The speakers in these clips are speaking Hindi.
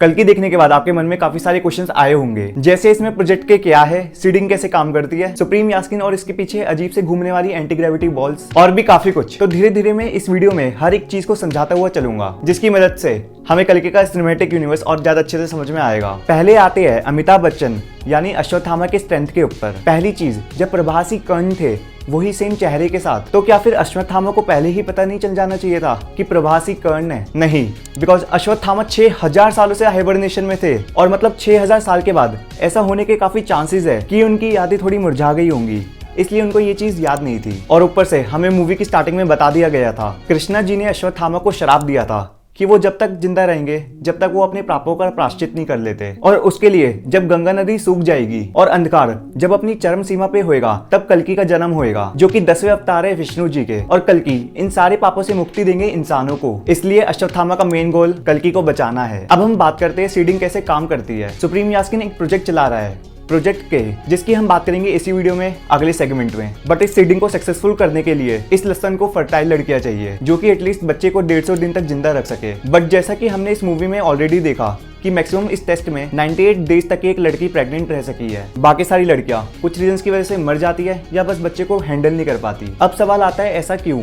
कल्कि देखने के बाद आपके मन में काफी सारे क्वेश्चंस आए होंगे, जैसे इसमें प्रोजेक्ट के क्या है, सीडिंग कैसे काम करती है, सुप्रीम यास्किन और इसके पीछे अजीब से घूमने वाली एंटी ग्रेविटी बॉल्स और भी काफी कुछ। तो धीरे धीरे मैं इस वीडियो में हर एक चीज को समझाता हुआ चलूंगा, जिसकी मदद से हमें कल्कि का सिनेमैटिक यूनिवर्स और ज्यादा अच्छे से समझ में आएगा। पहले आते हैं अमिताभ बच्चन यानी अश्वत्थामा के स्ट्रेंथ के ऊपर। पहली चीज, जब प्रभासी कर्ण थे वही सेम चेहरे के साथ, तो क्या फिर अश्वत्थामा को पहले ही पता नहीं चल जाना चाहिए था कि प्रभासी कर्ण है? नहीं, बिकॉज अश्वत्थामा 6000 सालों से हाइबरनेशन में थे और मतलब 6000 साल के बाद ऐसा होने के काफी चांसेस है कि उनकी यादें थोड़ी मुरझा गई होंगी, इसलिए उनको ये चीज याद नहीं थी। और ऊपर से हमें मूवी की स्टार्टिंग में बता दिया गया था, कृष्णा जी ने अश्वत्थामा को श्राप दिया था कि वो जब तक जिंदा रहेंगे जब तक वो अपने पापों का प्रायश्चित नहीं कर लेते, और उसके लिए जब गंगा नदी सूख जाएगी और अंधकार जब अपनी चरम सीमा पे होएगा तब कल्कि का जन्म होएगा, जो कि 10वें अवतार है विष्णु जी के। और कल्कि इन सारे पापों से मुक्ति देंगे इंसानों को, इसलिए अश्वत्थामा का मेन गोल कल्कि को बचाना है। अब हम बात करते हैं सीडिंग कैसे काम करती है। सुप्रीम यास्किन एक प्रोजेक्ट चला रहा है, प्रोजेक्ट के, जिसकी हम बात करेंगे इसी वीडियो में अगले सेगमेंट में। बट इस सीडिंग को सक्सेसफुल करने के लिए इस लसन को फर्टाइल लड़कियां चाहिए, जो कि एटलीस्ट बच्चे को 150 दिन तक जिंदा रख सके। बट जैसा कि हमने इस मूवी में ऑलरेडी देखा कि मैक्सिमम इस टेस्ट में 98 डेज तक एक लड़की प्रेग्नेंट रह सकी है। बाकी सारी लड़कियां कुछ रीजंस की वजह से मर जाती है या बस बच्चे को हैंडल नहीं कर पाती। अब सवाल आता है, ऐसा क्यों?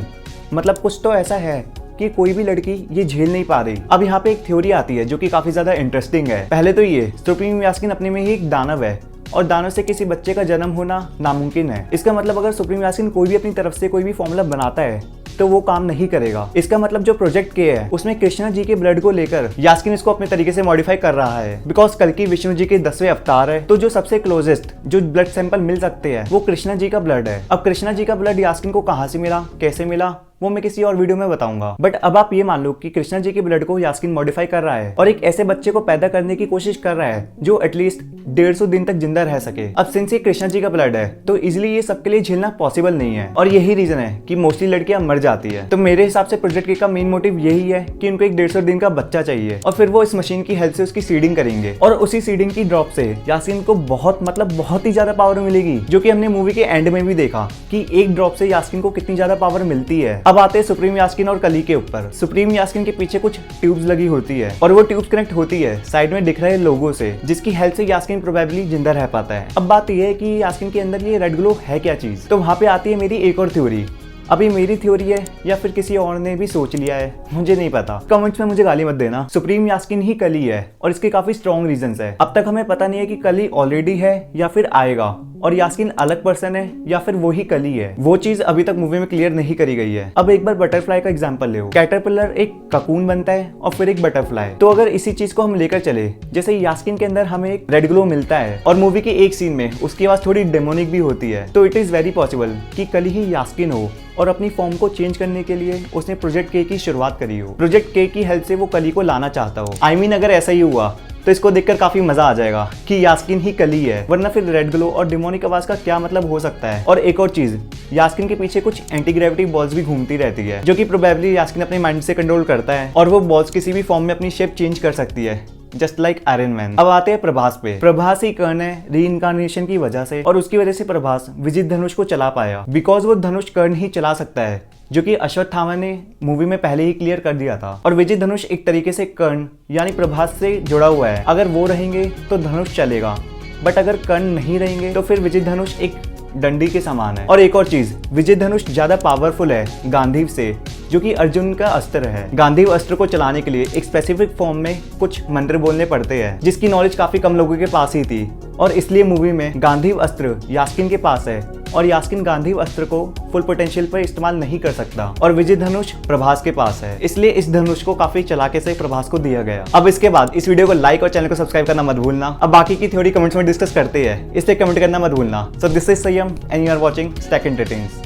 मतलब कुछ तो ऐसा है कि कोई भी लड़की ये झेल नहीं पा रही। अब यहाँ पे एक थ्योरी आती है जो कि काफी ज्यादा इंटरेस्टिंग है। पहले तो ये सुप्रीम यास्किन अपने में ही एक दानव है और दानव से किसी बच्चे का जन्म होना नामुमकिन है। इसका मतलब अगर सुप्रीम यास्किन कोई भी अपनी तरफ से कोई भी फॉर्मूला बनाता है तो वो काम नहीं करेगा। इसका मतलब जो प्रोजेक्ट के है उसमें कृष्णा जी के ब्लड को लेकर यास्किन इसको अपने तरीके से मॉडिफाई कर रहा है, बिकॉज कल्कि विष्णु जी के 10वें अवतार है, तो जो सबसे क्लोजेस्ट जो ब्लड सैंपल मिल सकते हैं वो कृष्णा जी का ब्लड है। अब कृष्णा जी का ब्लड यास्किन को कहाँ से मिला, कैसे मिला, वो मैं किसी और वीडियो में बताऊंगा। बट अब आप ये मान लो कि कृष्णा जी के ब्लड को यास्किन मॉडिफाई कर रहा है और एक ऐसे बच्चे को पैदा करने की कोशिश कर रहा है जो एटलीस्ट 150 दिन तक जिंदा रह सके। अब सिंस ये कृष्णा जी का ब्लड है तो इजिली ये सबके लिए झेलना पॉसिबल नहीं है, और यही रीजन है कि मोस्टली लड़कियां मर जाती है। तो मेरे हिसाब से प्रोजेक्ट के का मेन मोटिव यही है कि उनको एक 150 दिन का बच्चा चाहिए और फिर वो इस मशीन की हेल्प से उसकी सीडिंग करेंगे, और उसी सीडिंग की ड्रॉप से यास्किन को बहुत ही ज्यादा पावर मिलेगी, जो कि हमने मूवी के एंड में भी देखा कि एक ड्रॉप से यास्किन को कितनी ज्यादा पावर मिलती है। अब आते हैं सुप्रीम यास्किन और कली के ऊपर। सुप्रीम यास्किन के पीछे कुछ ट्यूब्स लगी होती है और वो ट्यूब्स कनेक्ट होती है साइड में दिख रहे लोगों से, जिसकी हेल्प से यास्किन प्रोबेबली जिंदा रह पाता है। अब बात यह है कि यास्किन के अंदर ये रेड ग्लो है क्या चीज, तो वहां पे आती है मेरी एक और थ्योरी। अभी मेरी थ्योरी है या फिर किसी और ने भी सोच लिया है, मुझे नहीं पता, कमेंट्स में मुझे गाली मत देना। सुप्रीम यास्किन ही कली है और इसके काफी स्ट्रॉन्ग रीजंस है। अब तक हमें पता नहीं है कि कली ऑलरेडी है या फिर आएगा, और यास्किन अलग पर्सन है या फिर वो ही कली है, वो चीज अभी तक मूवी में क्लियर नहीं करी गई है। अब एक बार बटरफ्लाई का एग्जांपल ले, कैटरपिलर एक ककून बनता है और फिर एक बटरफ्लाई। तो अगर इसी चीज को हम लेकर चले, जैसे यास्किन के अंदर हमें एक रेड ग्लो मिलता है और मूवी के एक सीन में उसकी आवाज थोड़ी डेमोनिक भी होती है, तो इट इज वेरी पॉसिबल कि कली ही यास्किन हो और अपनी फॉर्म को चेंज करने के लिए उसने प्रोजेक्ट के की शुरुआत करी हो। प्रोजेक्ट के की हेल्प से वो कली को लाना चाहता हो। आई मीन अगर ऐसा ही हुआ तो इसको देखकर काफी मजा आ जाएगा कि यास्किन ही कली है, वरना फिर रेड ग्लो और डिमोनिक आवाज का क्या मतलब हो सकता है। और एक और चीज, यास्किन के पीछे कुछ एंटी ग्रेविटी बॉल्स भी घूमती रहती है, जो कि प्रोबेबली यास्किन अपने माइंड से कंट्रोल करता है, और वो बॉल्स किसी भी फॉर्म में अपनी शेप चेंज कर सकती है, जस्ट लाइक आयरन मैन। अब आते हैं प्रभास पे। प्रभास ही कर्ण है री-इनकार्नेशन की वजह से, और उसकी वजह से प्रभास विजित धनुष को चला पाया, बिकॉज वो धनुष कर्ण ही चला सकता है, जो कि अश्वत्थामा ने मूवी में पहले ही क्लियर कर दिया था। और विजित धनुष एक तरीके से कर्ण यानी प्रभास से जुड़ा हुआ है। अगर वो रहेंगे तो धनुष चलेगा, बट अगर कर्ण नहीं रहेंगे तो फिर विजित धनुष एक डंडी के समान है। और एक और चीज, विजित धनुष ज्यादा पावरफुल है गांधीव से, जो कि अर्जुन का अस्त्र है। गांधीव अस्त्र को चलाने के लिए एक स्पेसिफिक फॉर्म में कुछ मंत्र बोलने पड़ते हैं, जिसकी नॉलेज काफी कम लोगों के पास ही थी, और इसलिए मूवी में गांधीव अस्त्र यास्किन के पास है और यास्किन गांधीव अस्त्र को फुल पोटेंशियल पर इस्तेमाल नहीं कर सकता, और विजय धनुष प्रभास के पास है, इसलिए इस धनुष को काफी चलाके से प्रभास को दिया गया। अब इसके बाद इस वीडियो को लाइक और चैनल को सब्सक्राइब करना मत भूलना। अब बाकी की थ्योरी कमेंट्स में डिस्कस करते हैं, इसलिए कमेंट करना मत भूलना। So this is Sayam and you are watching stack entertains.